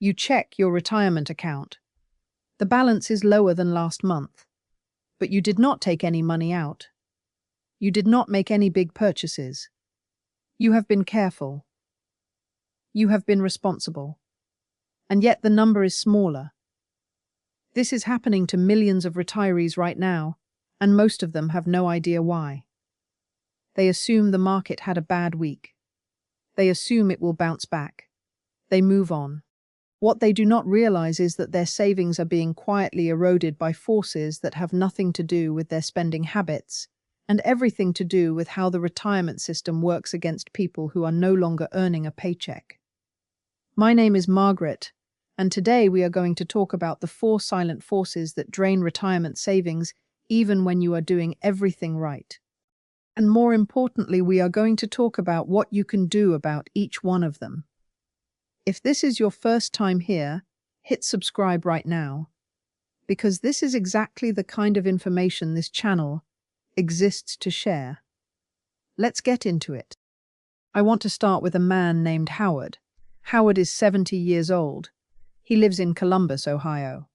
You check your retirement account. The balance is lower than last month, but you did not take any money out. You did not make any big purchases. You have been careful. You have been responsible. And yet the number is smaller. This is happening to millions of retirees right now, and most of them have no idea why. They assume the market had a bad week. They assume it will bounce back. They move on. What they do not realize is that their savings are being quietly eroded by forces that have nothing to do with their spending habits and everything to do with how the retirement system works against people who are no longer earning a paycheck. My name is Margaret, and today we are going to talk about the 4 silent forces that drain retirement savings even when you are doing everything right. And more importantly, we are going to talk about what you can do about each one of them. If this is your first time here, hit subscribe right now, because this is exactly the kind of information this channel exists to share. Let's get into it. I want to start with a man named Howard. Howard is 70 years old. He lives in Columbus, Ohio.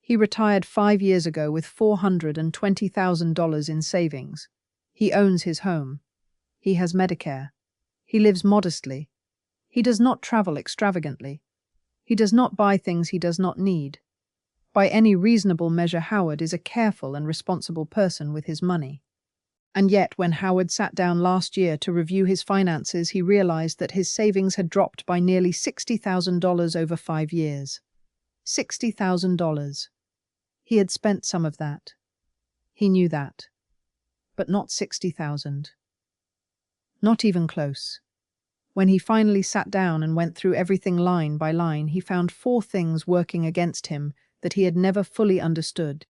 He retired 5 years ago with $420,000 in savings. He owns his home. He has Medicare. He lives modestly. He does not travel extravagantly. He does not buy things he does not need. By any reasonable measure, Howard is a careful and responsible person with his money. And yet, when Howard sat down last year to review his finances, he realized that his savings had dropped by nearly $60,000 over 5 years. $60,000. He had spent some of that. He knew that. But not 60,000. Not even close. When he finally sat down and went through everything line by line, he found 4 things working against him that he had never fully understood.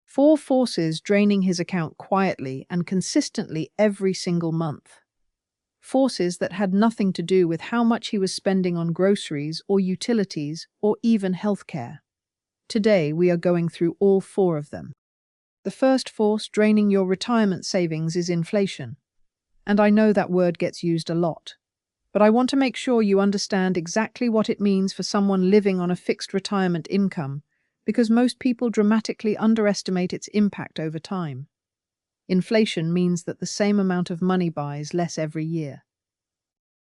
4 forces draining his account quietly and consistently every single month. Forces that had nothing to do with how much he was spending on groceries or utilities or even healthcare. Today, we are going through all 4 of them. The first force draining your retirement savings is inflation. And I know that word gets used a lot. But I want to make sure you understand exactly what it means for someone living on a fixed retirement income, because most people dramatically underestimate its impact over time. Inflation means that the same amount of money buys less every year.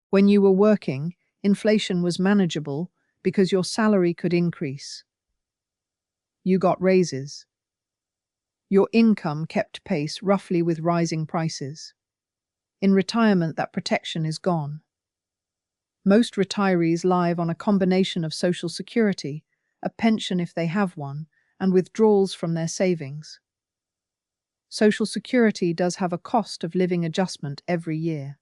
When you were working, inflation was manageable because your salary could increase. You got raises. Your income kept pace roughly with rising prices. In retirement, that protection is gone. Most retirees live on a combination of Social Security, a pension if they have one, and withdrawals from their savings. Social Security does have a cost of living adjustment every year.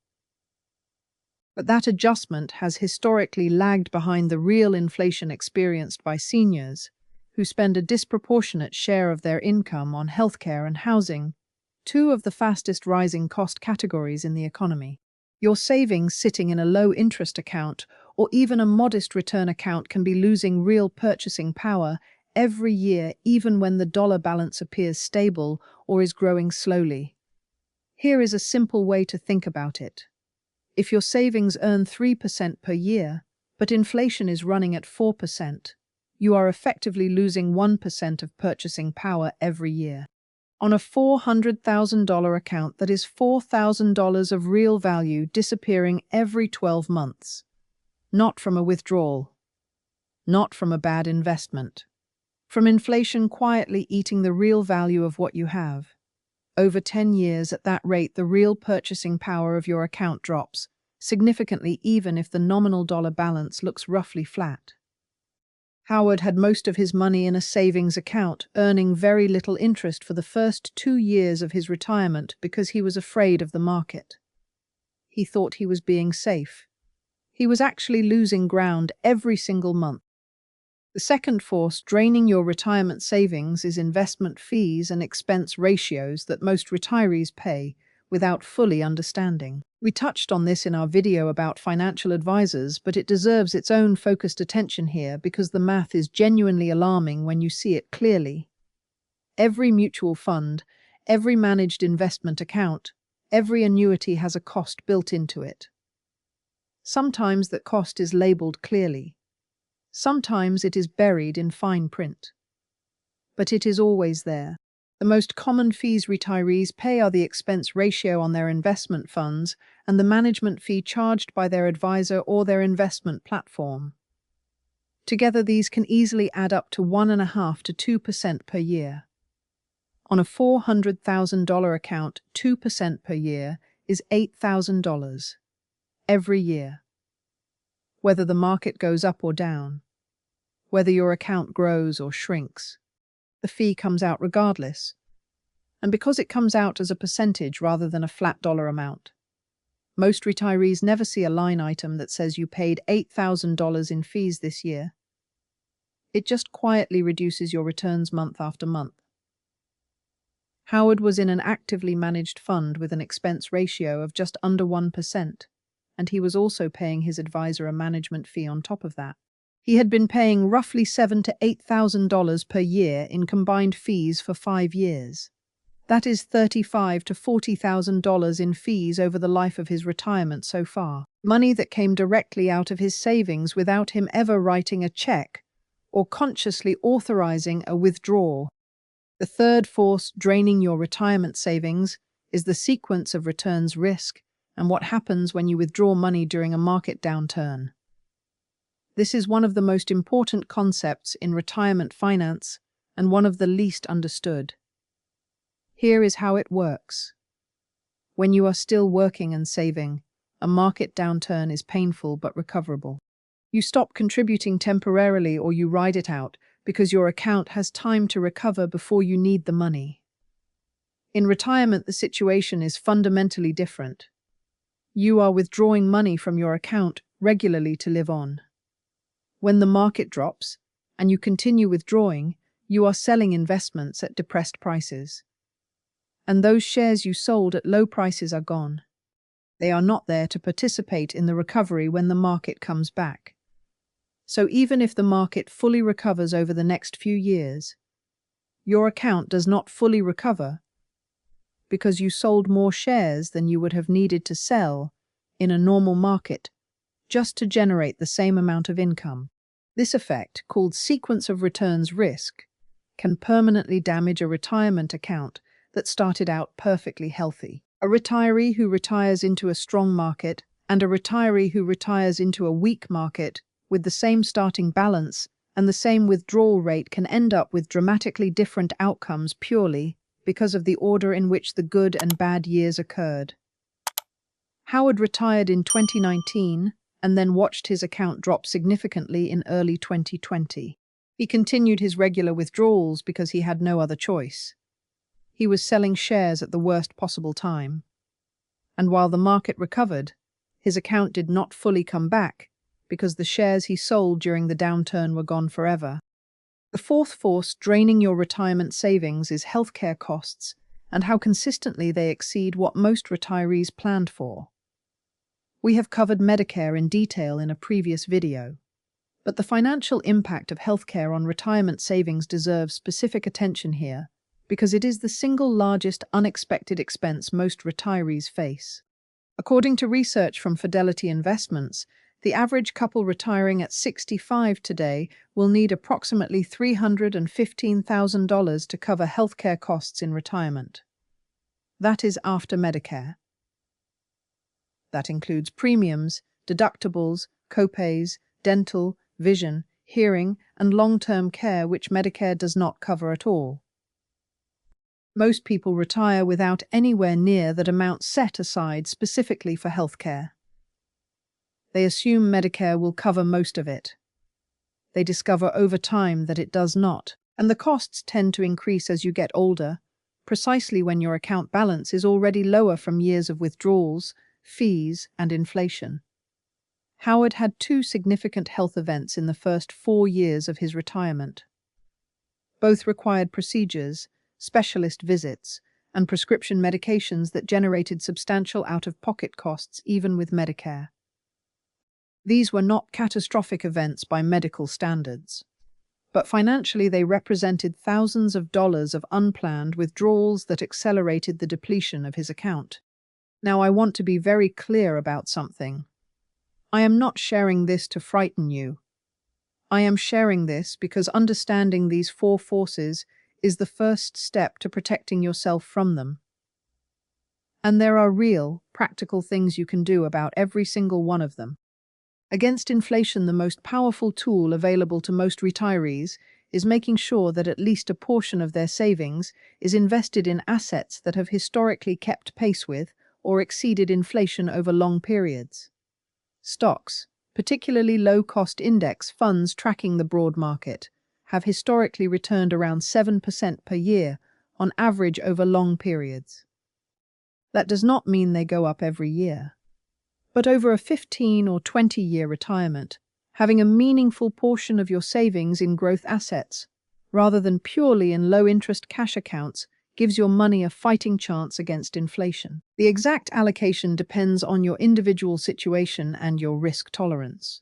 But that adjustment has historically lagged behind the real inflation experienced by seniors, who spend a disproportionate share of their income on healthcare and housing, 2 of the fastest rising cost categories in the economy. Your savings sitting in a low-interest account or even a modest return account can be losing real purchasing power every year, even when the dollar balance appears stable or is growing slowly. Here is a simple way to think about it. If your savings earn 3% per year, but inflation is running at 4%, you are effectively losing 1% of purchasing power every year. On a $400,000 account, that is $4,000 of real value disappearing every 12 months. Not from a withdrawal. Not from a bad investment. From inflation quietly eating the real value of what you have. Over 10 years, at that rate, the real purchasing power of your account drops significantly, even if the nominal dollar balance looks roughly flat. Howard had most of his money in a savings account, earning very little interest for the first 2 years of his retirement because he was afraid of the market. He thought he was being safe. He was actually losing ground every single month. The second force draining your retirement savings is investment fees and expense ratios that most retirees pay without fully understanding. We touched on this in our video about financial advisors, but it deserves its own focused attention here because the math is genuinely alarming when you see it clearly. Every mutual fund, every managed investment account, every annuity has a cost built into it. Sometimes that cost is labeled clearly. Sometimes it is buried in fine print, but it is always there. The most common fees retirees pay are the expense ratio on their investment funds and the management fee charged by their advisor or their investment platform. Together, these can easily add up to 1.5% to 2% per year. On a $400,000 account, 2% per year is $8,000 every year. Whether the market goes up or down, whether your account grows or shrinks, the fee comes out regardless. And because it comes out as a percentage rather than a flat dollar amount, most retirees never see a line item that says you paid $8,000 in fees this year. It just quietly reduces your returns month after month. Howard was in an actively managed fund with an expense ratio of just under 1%, and he was also paying his advisor a management fee on top of that. He had been paying roughly $7,000 to $8,000 per year in combined fees for 5 years. That is $35,000 to $40,000 in fees over the life of his retirement so far. Money that came directly out of his savings without him ever writing a check or consciously authorizing a withdrawal. The third force draining your retirement savings is the sequence of returns risk and what happens when you withdraw money during a market downturn. This is one of the most important concepts in retirement finance and one of the least understood. Here is how it works. When you are still working and saving, a market downturn is painful but recoverable. You stop contributing temporarily or you ride it out because your account has time to recover before you need the money. In retirement, the situation is fundamentally different. You are withdrawing money from your account regularly to live on. When the market drops and you continue withdrawing, you are selling investments at depressed prices. And those shares you sold at low prices are gone. They are not there to participate in the recovery when the market comes back. So even if the market fully recovers over the next few years, your account does not fully recover because you sold more shares than you would have needed to sell in a normal market just to generate the same amount of income. This effect, called sequence of returns risk, can permanently damage a retirement account that started out perfectly healthy. A retiree who retires into a strong market and a retiree who retires into a weak market with the same starting balance and the same withdrawal rate can end up with dramatically different outcomes purely because of the order in which the good and bad years occurred. Howard retired in 2019 and then watched his account drop significantly in early 2020. He continued his regular withdrawals because he had no other choice. He was selling shares at the worst possible time. And while the market recovered, his account did not fully come back because the shares he sold during the downturn were gone forever. The fourth force draining your retirement savings is healthcare costs and how consistently they exceed what most retirees planned for. We have covered Medicare in detail in a previous video, but the financial impact of healthcare on retirement savings deserves specific attention here because it is the single largest unexpected expense most retirees face. According to research from Fidelity Investments, the average couple retiring at 65 today will need approximately $315,000 to cover healthcare costs in retirement. That is after Medicare. That includes premiums, deductibles, copays, dental, vision, hearing, and long-term care which Medicare does not cover at all. Most people retire without anywhere near that amount set aside specifically for healthcare. They assume Medicare will cover most of it. They discover over time that it does not, and the costs tend to increase as you get older, precisely when your account balance is already lower from years of withdrawals, fees, and inflation. Howard had 2 significant health events in the first 4 years of his retirement. Both required procedures, specialist visits, and prescription medications that generated substantial out-of-pocket costs even with Medicare. These were not catastrophic events by medical standards, but financially they represented thousands of dollars of unplanned withdrawals that accelerated the depletion of his account. Now, I want to be very clear about something. I am not sharing this to frighten you. I am sharing this because understanding these four forces is the first step to protecting yourself from them. And there are real, practical things you can do about every single one of them. Against inflation, the most powerful tool available to most retirees is making sure that at least a portion of their savings is invested in assets that have historically kept pace with or exceeded inflation over long periods. Stocks, particularly low-cost index funds tracking the broad market, have historically returned around 7% per year on average over long periods. That does not mean they go up every year. But over a 15 or 20-year retirement, having a meaningful portion of your savings in growth assets, rather than purely in low-interest cash accounts, gives your money a fighting chance against inflation. The exact allocation depends on your individual situation and your risk tolerance.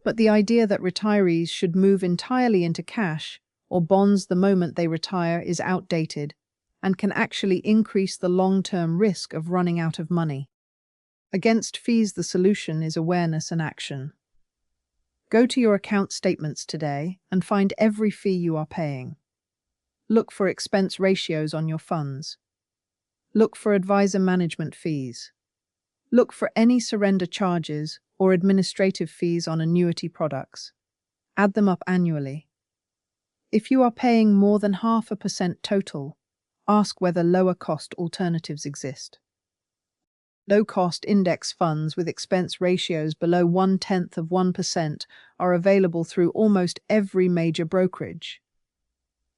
But the idea that retirees should move entirely into cash or bonds the moment they retire is outdated and can actually increase the long-term risk of running out of money. Against fees, the solution is awareness and action. Go to your account statements today and find every fee you are paying. Look for expense ratios on your funds. Look for advisor management fees. Look for any surrender charges or administrative fees on annuity products. Add them up annually. If you are paying more than 0.5% total, ask whether lower-cost alternatives exist. Low-cost index funds with expense ratios below 0.1% are available through almost every major brokerage.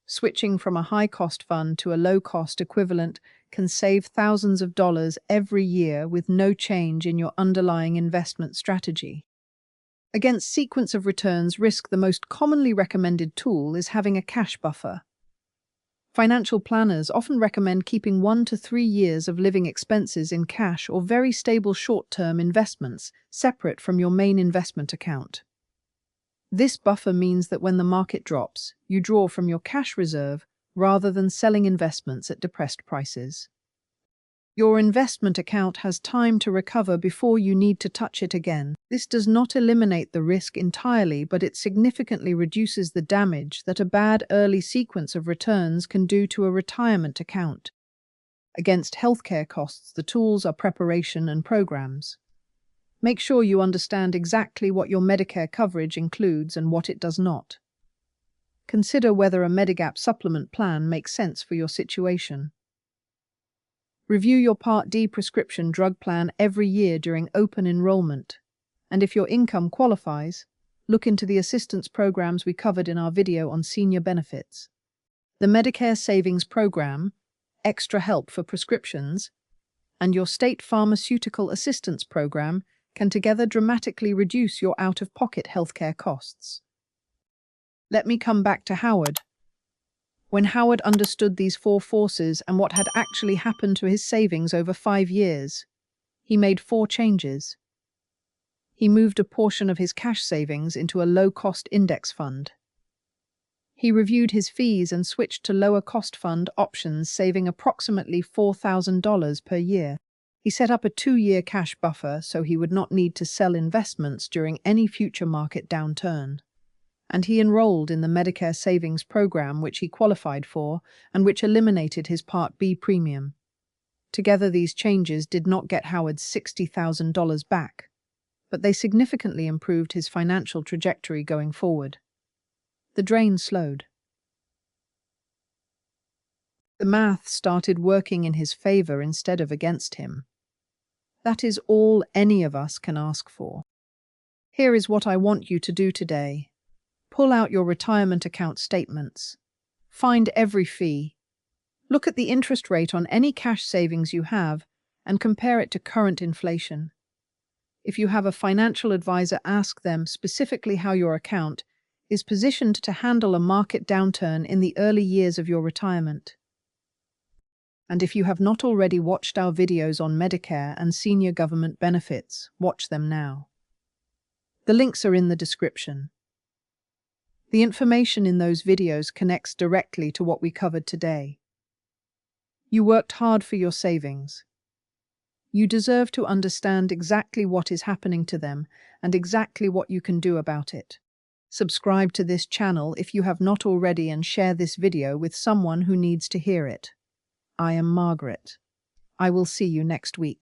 Switching from a high-cost fund to a low-cost equivalent can save thousands of dollars every year with no change in your underlying investment strategy. Against sequence of returns risk, the most commonly recommended tool is having a cash buffer. Financial planners often recommend keeping 1 to 3 years of living expenses in cash or very stable short-term investments separate from your main investment account. This buffer means that when the market drops, you draw from your cash reserve rather than selling investments at depressed prices. Your investment account has time to recover before you need to touch it again. This does not eliminate the risk entirely, but it significantly reduces the damage that a bad early sequence of returns can do to a retirement account. Against healthcare costs, the tools are preparation and programs. Make sure you understand exactly what your Medicare coverage includes and what it does not. Consider whether a Medigap supplement plan makes sense for your situation. Review your Part D prescription drug plan every year during open enrollment. And if your income qualifies, look into the assistance programs we covered in our video on senior benefits. The Medicare Savings Program, Extra Help for Prescriptions, and your State Pharmaceutical Assistance Program can together dramatically reduce your out-of-pocket healthcare costs. Let me come back to Howard. When Howard understood these four forces and what had actually happened to his savings over 5 years, he made 4 changes. He moved a portion of his cash savings into a low-cost index fund. He reviewed his fees and switched to lower-cost fund options, saving approximately $4,000 per year. He set up a 2-year cash buffer so he would not need to sell investments during any future market downturn. And he enrolled in the Medicare Savings Program, which he qualified for and which eliminated his Part B premium. Together, these changes did not get Howard $60,000 back, but they significantly improved his financial trajectory going forward. The drain slowed. The math started working in his favor instead of against him. That is all any of us can ask for. Here is what I want you to do today. Pull out your retirement account statements. Find every fee. Look at the interest rate on any cash savings you have and compare it to current inflation. If you have a financial advisor, ask them specifically how your account is positioned to handle a market downturn in the early years of your retirement. And if you have not already watched our videos on Medicare and senior government benefits, watch them now. The links are in the description. The information in those videos connects directly to what we covered today. You worked hard for your savings. You deserve to understand exactly what is happening to them and exactly what you can do about it. Subscribe to this channel if you have not already and share this video with someone who needs to hear it. I am Margaret. I will see you next week.